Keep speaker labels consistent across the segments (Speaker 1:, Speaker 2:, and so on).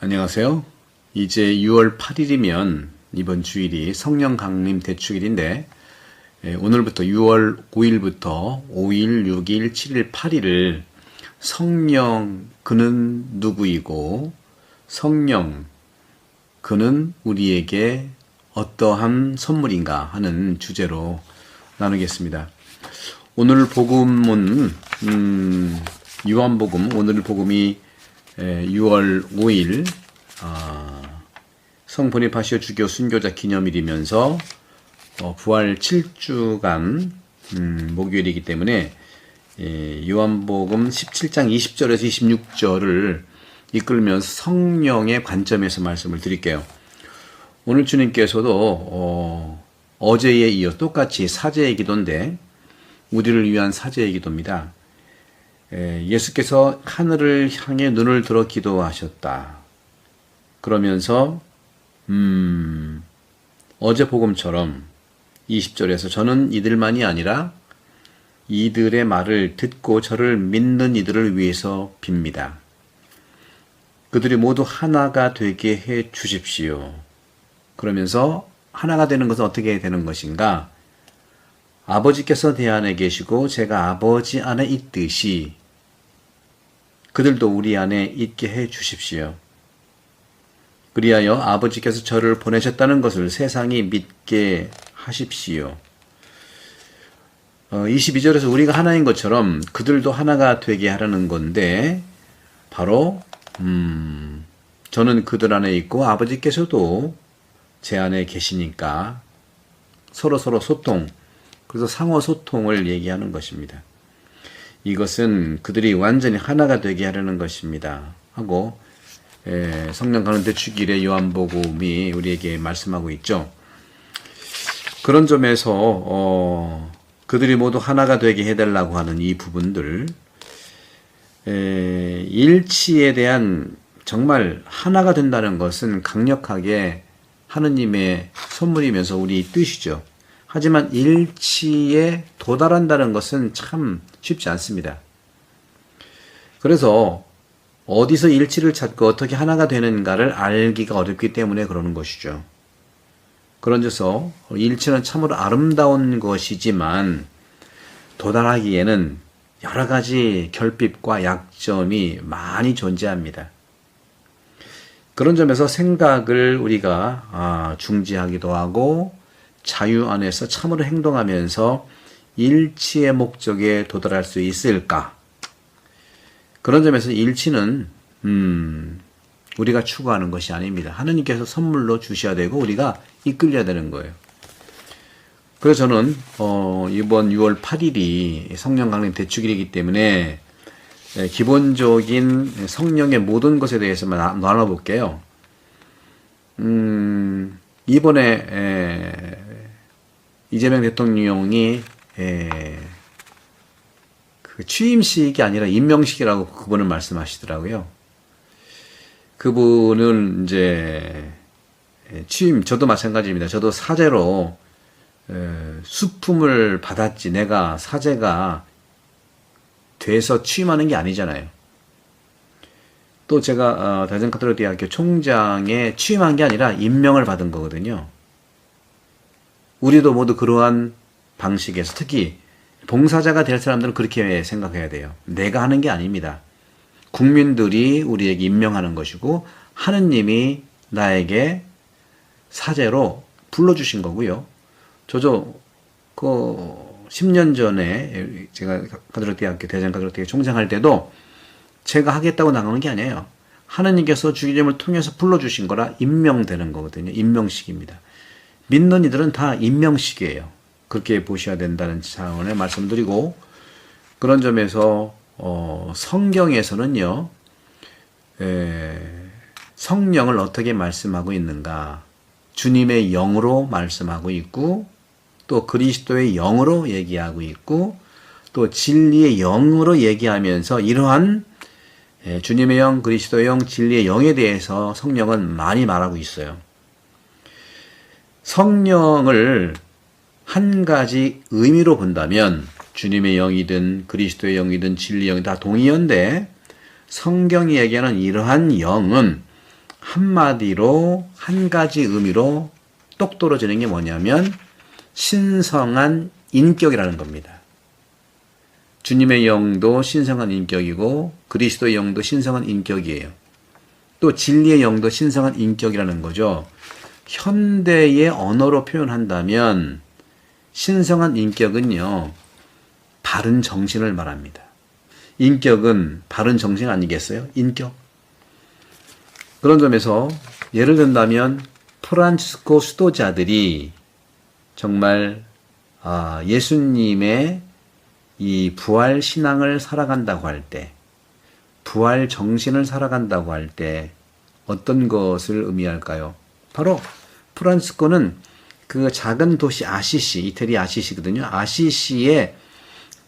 Speaker 1: 안녕하세요. 이제 6월 8일이면 이번 주일이 성령 강림 대축일인데 오늘부터 6월 5일부터 5일, 6일, 7일, 8일을 성령 그는 누구이고 성령 그는 우리에게 어떠한 선물인가 하는 주제로 나누겠습니다. 오늘 복음은 요한복음, 오늘 복음이 6월 5일 성본이 파시오 주교 순교자 기념일이면서 부활 7주간 목요일이기 때문에 요한복음 17장 20절에서 26절을 이끌면서 성령의 관점에서 말씀을 드릴게요. 오늘 주님께서도 어제에 이어 똑같이 사제의 기도인데 우리를 위한 사제의 기도입니다. 예수께서 하늘을 향해 눈을 들어 기도하셨다. 그러면서 어제 복음처럼 20절에서 저는 이들만이 아니라 이들의 말을 듣고 저를 믿는 이들을 위해서 빕니다. 그들이 모두 하나가 되게 해 주십시오. 그러면서 하나가 되는 것은 어떻게 되는 것인가? 아버지께서 내 안에 계시고 제가 아버지 안에 있듯이 그들도 우리 안에 있게 해 주십시오. 그리하여 아버지께서 저를 보내셨다는 것을 세상이 믿게 하십시오. 22절에서 우리가 하나인 것처럼 그들도 하나가 되게 하라는 건데 바로 저는 그들 안에 있고 아버지께서도 제 안에 계시니까 서로 소통, 그래서 상호 소통을 얘기하는 것입니다. 이것은 그들이 완전히 하나가 되게 하려는 것입니다. 하고 성령 가는 대축일의 요한복음이 우리에게 말씀하고 있죠. 그런 점에서 그들이 모두 하나가 되게 해달라고 하는 이 부분들, 일치에 대한 정말 하나가 된다는 것은 강력하게 하느님의 선물이면서 우리 뜻이죠. 하지만 일치에 도달한다는 것은 참 쉽지 않습니다. 그래서 어디서 일치를 찾고 어떻게 하나가 되는가를 알기가 어렵기 때문에 그러는 것이죠. 그런데서 일치는 참으로 아름다운 것이지만 도달하기에는 여러 가지 결핍과 약점이 많이 존재합니다. 그런 점에서 생각을 우리가 중지하기도 하고 자유 안에서 참으로 행동하면서 일치의 목적에 도달할 수 있을까? 그런 점에서 일치는 우리가 추구하는 것이 아닙니다. 하느님께서 선물로 주셔야 되고 우리가 이끌려야 되는 거예요. 그래서 저는 이번 6월 8일이 성령 강림 대축일이기 때문에 기본적인 성령의 모든 것에 대해서만 나눠볼게요. 이번에 이재명 대통령이 그 취임식이 아니라 임명식이라고 그분은 말씀하시더라고요. 그분은 이제 저도 마찬가지입니다. 저도 사제로 수품을 받았지 내가 사제가 돼서 취임하는 게 아니잖아요. 또 제가 대전카톨릭대학교 총장에 취임한 게 아니라 임명을 받은 거거든요. 우리도 모두 그러한 방식에서 특히 봉사자가 될 사람들은 그렇게 생각해야 돼요. 내가 하는 게 아닙니다. 국민들이 우리에게 임명하는 것이고 하느님이 나에게 사제로 불러주신 거고요. 저도 그 10년 전에 제가 대전카톨릭대학교 총장할 때도 제가 하겠다고 나가는 게 아니에요. 하느님께서 주기점을 통해서 불러주신 거라 임명되는 거거든요. 임명식입니다. 믿는 이들은 다 임명식이에요. 그렇게 보셔야 된다는 차원의 말씀드리고 그런 점에서 성경에서는요. 성령을 어떻게 말씀하고 있는가? 주님의 영으로 말씀하고 있고 또 그리스도의 영으로 얘기하고 있고 또 진리의 영으로 얘기하면서 이러한 주님의 영, 그리스도의 영, 진리의 영에 대해서 성령은 많이 말하고 있어요. 성령을 한 가지 의미로 본다면 주님의 영이든 그리스도의 영이든 진리의 영이 다 동의어인데 성경이 얘기하는 이러한 영은 한마디로 한 가지 의미로 똑 떨어지는 게 뭐냐면 신성한 인격이라는 겁니다. 주님의 영도 신성한 인격이고 그리스도의 영도 신성한 인격이에요. 또 진리의 영도 신성한 인격이라는 거죠. 현대의 언어로 표현한다면 신성한 인격은요, 바른 정신을 말합니다. 인격은 바른 정신 아니겠어요? 인격. 그런 점에서 예를 든다면 프란치스코 수도자들이 정말 예수님의 이 부활 신앙을 살아간다고 할 때, 부활 정신을 살아간다고 할 때 어떤 것을 의미할까요? 바로 프란치스코는 그 작은 도시 아시시, 이태리 아시시거든요. 아시시의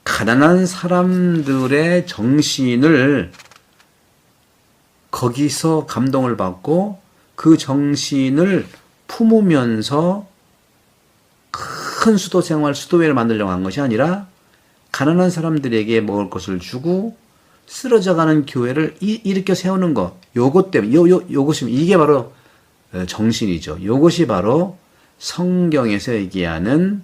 Speaker 1: 가난한 사람들의 정신을 거기서 감동을 받고 그 정신을 품으면서 큰 수도 생활, 수도회를 만들려고 한 것이 아니라 가난한 사람들에게 먹을 것을 주고 쓰러져가는 교회를 일으켜 세우는 것. 요것 때문에, 요것이, 이게 바로 정신이죠. 요것이 바로 성경에서 얘기하는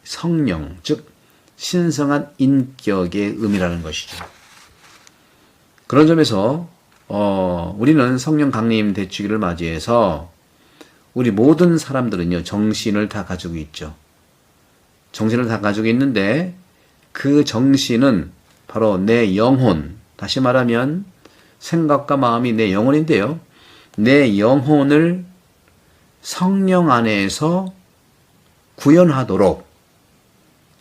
Speaker 1: 성령, 즉 신성한 인격의 의미라는 것이죠. 그런 점에서 우리는 성령 강림 대축일을 맞이해서 우리 모든 사람들은요, 정신을 다 가지고 있죠. 정신을 다 가지고 있는데 그 정신은 바로 내 영혼, 다시 말하면 생각과 마음이 내 영혼인데요. 내 영혼을 성령 안에서 구현하도록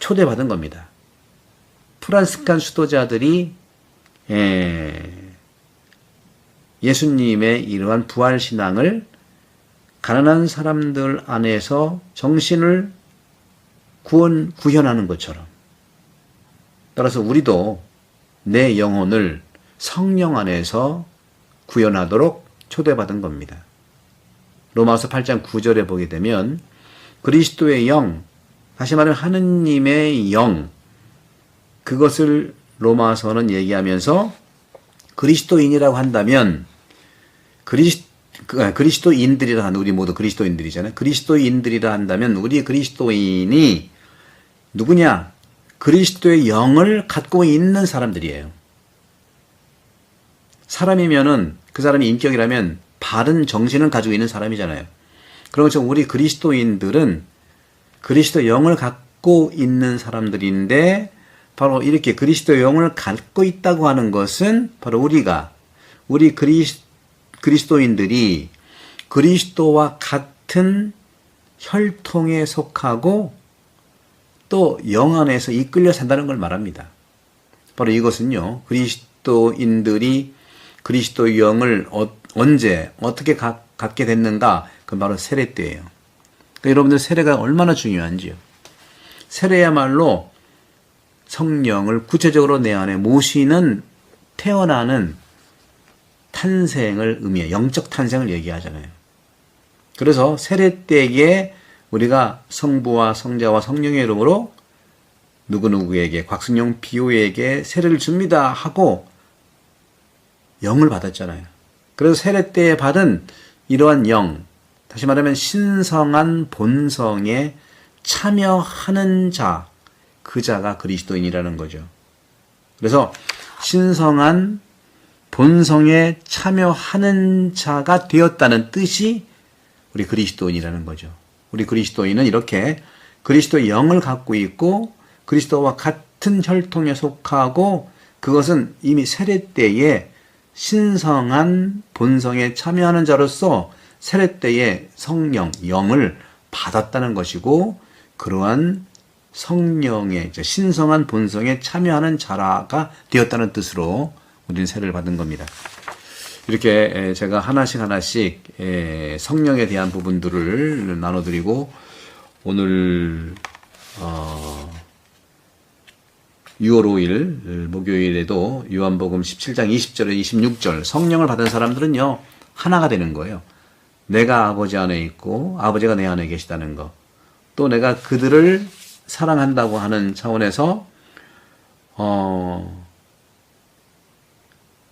Speaker 1: 초대받은 겁니다. 프란시스칸 수도자들이 예수님의 이러한 부활신앙을 가난한 사람들 안에서 정신을 구현하는 것처럼, 따라서 우리도 내 영혼을 성령 안에서 구현하도록 초대받은 겁니다. 로마서 8장 9절에 보게 되면 그리스도의 영, 다시 말하면 하느님의 영, 그것을 로마서는 얘기하면서 그리스도인이라고 한다면 그리스도인들이라 한다. 우리 모두 그리스도인들이잖아요. 그리스도인들이라 한다면 우리 그리스도인이 누구냐? 그리스도의 영을 갖고 있는 사람들이에요. 사람이면은 그 사람이 인격이라면 바른 정신을 가지고 있는 사람이잖아요. 그런 것처럼 우리 그리스도인들은 그리스도의 영을 갖고 있는 사람들인데, 바로 이렇게 그리스도의 영을 갖고 있다고 하는 것은 바로 우리 그리스도인들이 그리스도와 같은 혈통에 속하고 또 영 안에서 이끌려 산다는 걸 말합니다. 바로 이것은요, 그리스도인들이 그리스도의 영을 언제 어떻게 갖게 됐는가? 그건 바로 세례 때예요. 그러니까 여러분들 세례가 얼마나 중요한지요. 세례야말로 성령을 구체적으로 내 안에 모시는, 태어나는 탄생을 의미해요. 영적 탄생을 얘기하잖아요. 그래서 세례 때에 우리가 성부와 성자와 성령의 이름으로 누구누구에게, 곽승용 비호에게 세례를 줍니다 하고 영을 받았잖아요. 그래서 세례 때에 받은 이러한 영, 다시 말하면 신성한 본성에 참여하는 자, 그 자가 그리스도인이라는 거죠. 그래서 신성한 본성에 참여하는 자가 되었다는 뜻이 우리 그리스도인이라는 거죠. 우리 그리스도인은 이렇게 그리스도의 영을 갖고 있고 그리스도와 같은 혈통에 속하고, 그것은 이미 세례 때에 신성한 본성에 참여하는 자로서 세례 때에 성령, 영을 받았다는 것이고, 그러한 성령의 신성한 본성에 참여하는 자라가 되었다는 뜻으로 우리는 세례를 받은 겁니다. 이렇게 제가 하나씩 성령에 대한 부분들을 나눠드리고, 오늘 6월 5일 목요일에도 요한복음 17장 20절에 26절, 성령을 받은 사람들은요 하나가 되는 거예요. 내가 아버지 안에 있고 아버지가 내 안에 계시다는 것, 또 내가 그들을 사랑한다고 하는 차원에서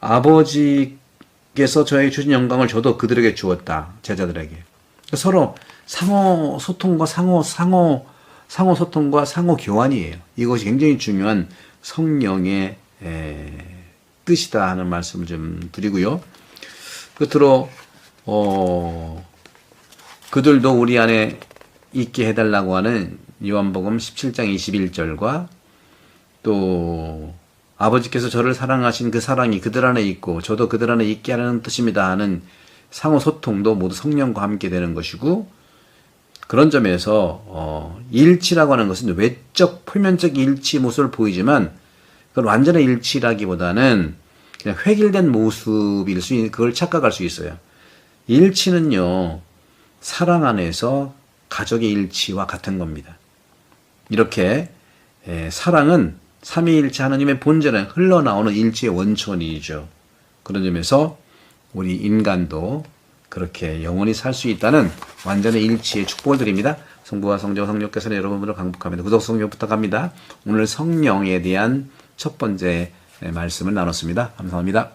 Speaker 1: 아버지 아버지께서 저에게 주신 영광을 저도 그들에게 주었다. 제자들에게. 서로 상호 소통과 상호 소통과 상호 교환이에요. 이것이 굉장히 중요한 성령의 뜻이다 하는 말씀을 좀 드리고요. 끝으로 그들도 우리 안에 있게 해달라고 하는 요한복음 17장 21절과 또 아버지께서 저를 사랑하신 그 사랑이 그들 안에 있고 저도 그들 안에 있게 하는 뜻입니다 하는 상호 소통도 모두 성령과 함께 되는 것이고, 그런 점에서 일치라고 하는 것은 외적 표면적 일치 모습을 보이지만 그건 완전한 일치라기보다는 그냥 획일된 모습일 수 있는, 그걸 착각할 수 있어요. 일치는요, 사랑 안에서 가족의 일치와 같은 겁니다. 이렇게 사랑은 삼위일체 하나님의 본전에 흘러나오는 일치의 원천이죠. 그런 점에서 우리 인간도 그렇게 영원히 살 수 있다는 완전한 일치의 축복을 드립니다. 성부와 성자와 성령께서는 여러분들을 강복합니다. 구독, 성령 부탁합니다. 오늘 성령에 대한 첫 번째 말씀을 나눴습니다. 감사합니다.